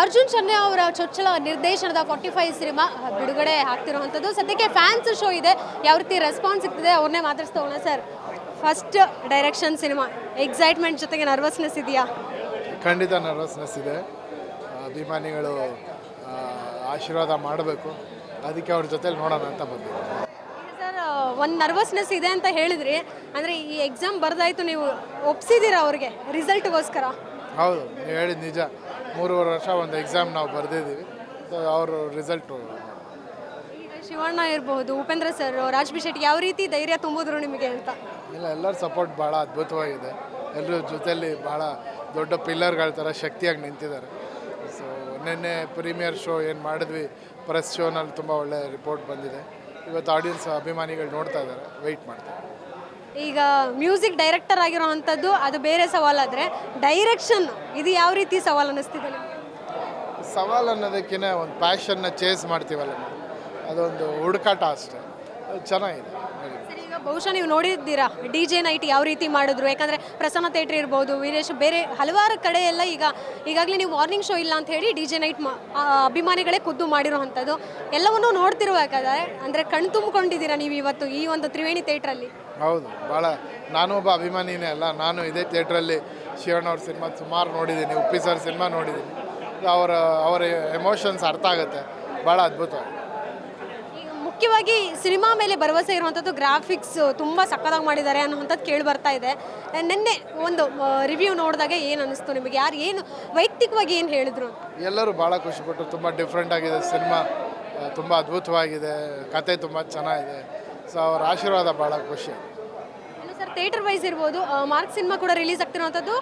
ಅರ್ಜುನ್ ಚನ್ಯ ಅವರ ಚೊಚ್ಚಲ ನಿರ್ದೇಶನದ 45 ಸಿನಿಮಾ ಬಿಡುಗಡೆ ಆಗ್ತಿರುವಂಥದ್ದು. ಸದ್ಯಕ್ಕೆ ಫ್ಯಾನ್ಸ್ ಶೋ ಇದೆ, ಯಾವ ರೀತಿ ರೆಸ್ಪಾನ್ಸ್ ಸಿಗ್ತಿದೆ ಅವ್ರನ್ನೇ ಮಾತಾಡ್ಸ್ತಾ ಹೋಗೋಣ. Sir, first direction cinema, excitement ಜೊತೆಗೆ ನರ್ವಸ್ನೆಸ್ ಇದೆಯಾ? ಖಂಡಿತ ನರ್ವಸ್ನೆಸ್ ಇದೆ. ಅಭಿಮಾನಿಗಳು ಆಶೀರ್ವಾದ ಮಾಡಬೇಕು, ಅದಕ್ಕೆ ಅವ್ರ ಜೊತೆಲಿ ನೋಡೋಣ ಅಂತ ಬಂದಿದ್ದೀವಿ. ಸರ್, ಒಂದು ನರ್ವಸ್ನೆಸ್ ಇದೆ ಅಂತ ಹೇಳಿದ್ರಿ, ಅಂದರೆ ಈ ಎಕ್ಸಾಮ್ ಬರ್ದಾಯ್ತು, ನೀವು ಒಪ್ಸಿದ್ದೀರಾ ಅವ್ರಿಗೆ ರಿಸಲ್ಟ್ಗೋಸ್ಕರ? ಹೌದು, ನೀವು ಹೇಳಿದ ನಿಜ. 3.5 ವರ್ಷ ಒಂದು ಎಕ್ಸಾಮ್ ನಾವು ಬರೆದಿದ್ದೀವಿ. ಸೊ ಅವರು ರಿಸಲ್ಟು ಈಗ ಶಿವಣ್ಣ ಇರಬಹುದು, ಉಪೇಂದ್ರ ಸರ್, ರಾಜ್ ಬಿ ಶೆಟ್ಟಿ ಯಾವ ರೀತಿ ಧೈರ್ಯ ತುಂಬಿದ್ರು ನಿಮಗೆ ಅಂತ? ಇಲ್ಲ, ಎಲ್ಲರ ಸಪೋರ್ಟ್ ಭಾಳ ಅದ್ಭುತವಾಗಿದೆ. ಎಲ್ಲರ ಜೊತೆಯಲ್ಲಿ ಭಾಳ ದೊಡ್ಡ ಪಿಲ್ಲರ್ಗಳ ಥರ ಶಕ್ತಿಯಾಗಿ ನಿಂತಿದ್ದಾರೆ. ಸೊ ನಿನ್ನೆ ಪ್ರೀಮಿಯರ್ ಶೋ ಏನು ಮಾಡಿದ್ವಿ, ಪ್ರೆಸ್ ಶೋನಲ್ಲಿ ತುಂಬ ಒಳ್ಳೆ ರಿಪೋರ್ಟ್ ಬಂದಿದೆ. ಇವತ್ತು ಆಡಿಯನ್ಸ್ ಅಭಿಮಾನಿಗಳು ನೋಡ್ತಾ ಇದ್ದಾರೆ, ವೆಯ್ಟ್ ಮಾಡ್ತಾರೆ. ಈಗ ಮ್ಯೂಸಿಕ್ ಡೈರೆಕ್ಟರ್ ಆಗಿರೋವಂಥದ್ದು ಅದು ಬೇರೆ ಸವಾಲಾದರೆ, ಡೈರೆಕ್ಷನ್ ಇದು ಯಾವ ರೀತಿ ಸವಾಲು ಅನ್ನಿಸ್ತಿದೆ ನಿಮಗೆ? ಸವಾಲು ಅನ್ನೋದಕ್ಕಿಂತ ಒಂದು ಪ್ಯಾಷನ್ನ ಚೇಸ್ ಮಾಡ್ತೀವಲ್ಲ ನಾವು, ಅದೊಂದು ಹುಡುಕಾಟ ಅಷ್ಟೇ. ಚೆನ್ನಾಗಿದೆ. ಸರ್, ಈಗ ಬಹುಶಃ ನೀವು ನೋಡಿದ್ದೀರಾ DJ ನೈಟ್ ಯಾವ ರೀತಿ ಮಾಡಿದ್ರು, ಯಾಕಂದರೆ ಪ್ರಸನ್ನ ಥಿಯೇಟ್ರ್ ಇರ್ಬೋದು, ವೀರೇಶ್, ಬೇರೆ ಹಲವಾರು ಕಡೆ ಎಲ್ಲ ಈಗಾಗಲೇ ನೀವು ಮಾರ್ನಿಂಗ್ ಶೋ ಇಲ್ಲ ಅಂತ ಹೇಳಿ DJ ನೈಟ್ ಅಭಿಮಾನಿಗಳೇ ಖುದ್ದು ಮಾಡಿರೋವಂಥದ್ದು. ಎಲ್ಲವನ್ನೂ ನೋಡ್ತಿರುವಾಗಾದ್ರೆ ಅಂದರೆ ಕಣ್ ತುಂಬಿಕೊಂಡಿದ್ದೀರಾ ನೀವು ಇವತ್ತು ಈ ಒಂದು ತ್ರಿವೇಣಿ ಥಿಯೇಟ್ರಲ್ಲಿ? ಹೌದು, ಭಾಳ. ನಾನು ಒಬ್ಬ ಅಭಿಮಾನಿನೇ ಅಲ್ಲ, ನಾನು ಇದೇ ಥಿಯೇಟ್ರಲ್ಲಿ ಶಿವಣ್ಣ ಅವ್ರ ಸಿನಿಮಾ ಸುಮಾರು ನೋಡಿದ್ದೀನಿ, ಉಪ್ಪಿ ಸರ್ ಸಿನಿಮಾ ನೋಡಿದ್ದೀನಿ. ಅವರ ಎಮೋಷನ್ಸ್ ಅರ್ಥ ಆಗುತ್ತೆ, ಭಾಳ ಅದ್ಭುತ. ಈಗ ಮುಖ್ಯವಾಗಿ ಸಿನಿಮಾ ಮೇಲೆ ಭರವಸೆ ಇರುವಂಥದ್ದು, ಗ್ರಾಫಿಕ್ಸ್ ತುಂಬ ಸಕ್ಕತ್ತಾಗಿ ಮಾಡಿದ್ದಾರೆ ಅನ್ನೋವಂಥದ್ದು ಕೇಳಿ ಬರ್ತಾ ಇದೆ. ನಿನ್ನೆ ಒಂದು ರಿವ್ಯೂ ನೋಡಿದಾಗ ಏನು ಅನ್ನಿಸ್ತು ನಿಮಗೆ? ಯಾರು ಏನು ವೈಯಕ್ತಿಕವಾಗಿ ಏನು ಹೇಳಿದ್ರು? ಎಲ್ಲರೂ ಭಾಳ ಖುಷಿಪಟ್ಟರು. ತುಂಬ ಡಿಫ್ರೆಂಟ್ ಆಗಿದೆ ಸಿನಿಮಾ, ತುಂಬ ಅದ್ಭುತವಾಗಿದೆ, ಕತೆ ತುಂಬ ಚೆನ್ನಾಗಿದೆ. ಸೊ ಅವ್ರ ಆಶೀರ್ವಾದ ಭಾಳ ಖುಷಿ. ಸರ್, ಥಿಯೇಟರ್ ವೈಸ್ ಇರ್ಬೋದು, ಮಾರ್ಕ್ ಸಿನಿಮಾ ಕೂಡ ರಿಲೀಸ್ ಆಗ್ತಿರೋವಂಥದ್ದು.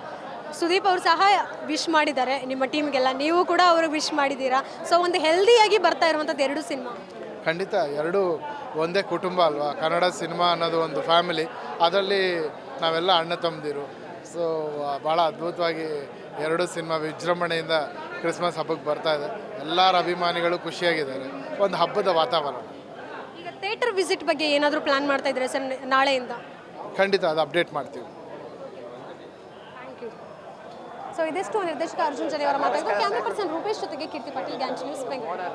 ಸುದೀಪ್ ಅವರು ಸಹ ವಿಶ್ ಮಾಡಿದ್ದಾರೆ ನಿಮ್ಮ ಟೀಮ್ಗೆಲ್ಲ, ನೀವು ಕೂಡ ಅವ್ರಿಗೆ ವಿಶ್ ಮಾಡಿದ್ದೀರಾ. ಸೊ ಒಂದು ಹೆಲ್ದಿಯಾಗಿ ಬರ್ತಾ ಇರುವಂಥದ್ದು 2 ಸಿನಿಮಾ. ಖಂಡಿತ, ಎರಡೂ ಒಂದೇ ಕುಟುಂಬ ಅಲ್ವಾ. ಕನ್ನಡ ಸಿನಿಮಾ ಅನ್ನೋದು ಒಂದು ಫ್ಯಾಮಿಲಿ, ಅದರಲ್ಲಿ ನಾವೆಲ್ಲ ಅಣ್ಣ ತಮ್ಮದಿರು. ಸೊ ಭಾಳ ಅದ್ಭುತವಾಗಿ 2 ಸಿನಿಮಾ ವಿಜೃಂಭಣೆಯಿಂದ ಕ್ರಿಸ್ಮಸ್ ಹಬ್ಬಕ್ಕೆ ಬರ್ತಾ ಇದೆ. ಎಲ್ಲರ ಅಭಿಮಾನಿಗಳು ಖುಷಿಯಾಗಿದ್ದಾರೆ, ಒಂದು ಹಬ್ಬದ ವಾತಾವರಣ. ಈಗ ಥಿಯೇಟರ್ ವಿಸಿಟ್ ಬಗ್ಗೆ ಏನಾದರೂ ಪ್ಲ್ಯಾನ್ ಮಾಡ್ತಾ ಇದ್ದಾರೆ ಸರ್ ನಾಳೆಯಿಂದ? ಖಂಡಿತ ಅದು ಅಪ್ಡೇಟ್ ಮಾಡ್ತೀವಿ. Thank you. ಸೊ ಇದಿಷ್ಟು ನಿರ್ದೇಶಕ ಅರ್ಜುನ್ ಚನ್ಯ ಅವರ ಮಾತಾಡಿದ್ರು. ಕ್ಯಾಮ್ರಾ ಪರ್ಸನ್ ರೂಪೇಶ್ ಜೊತೆಗೆ ಕೀರ್ತಿ ಪಾಟೀಲ್, ಗ್ಯಾಂಚ್ ನ್ಯೂಸ್, ಬೆಂಗಳೂರು.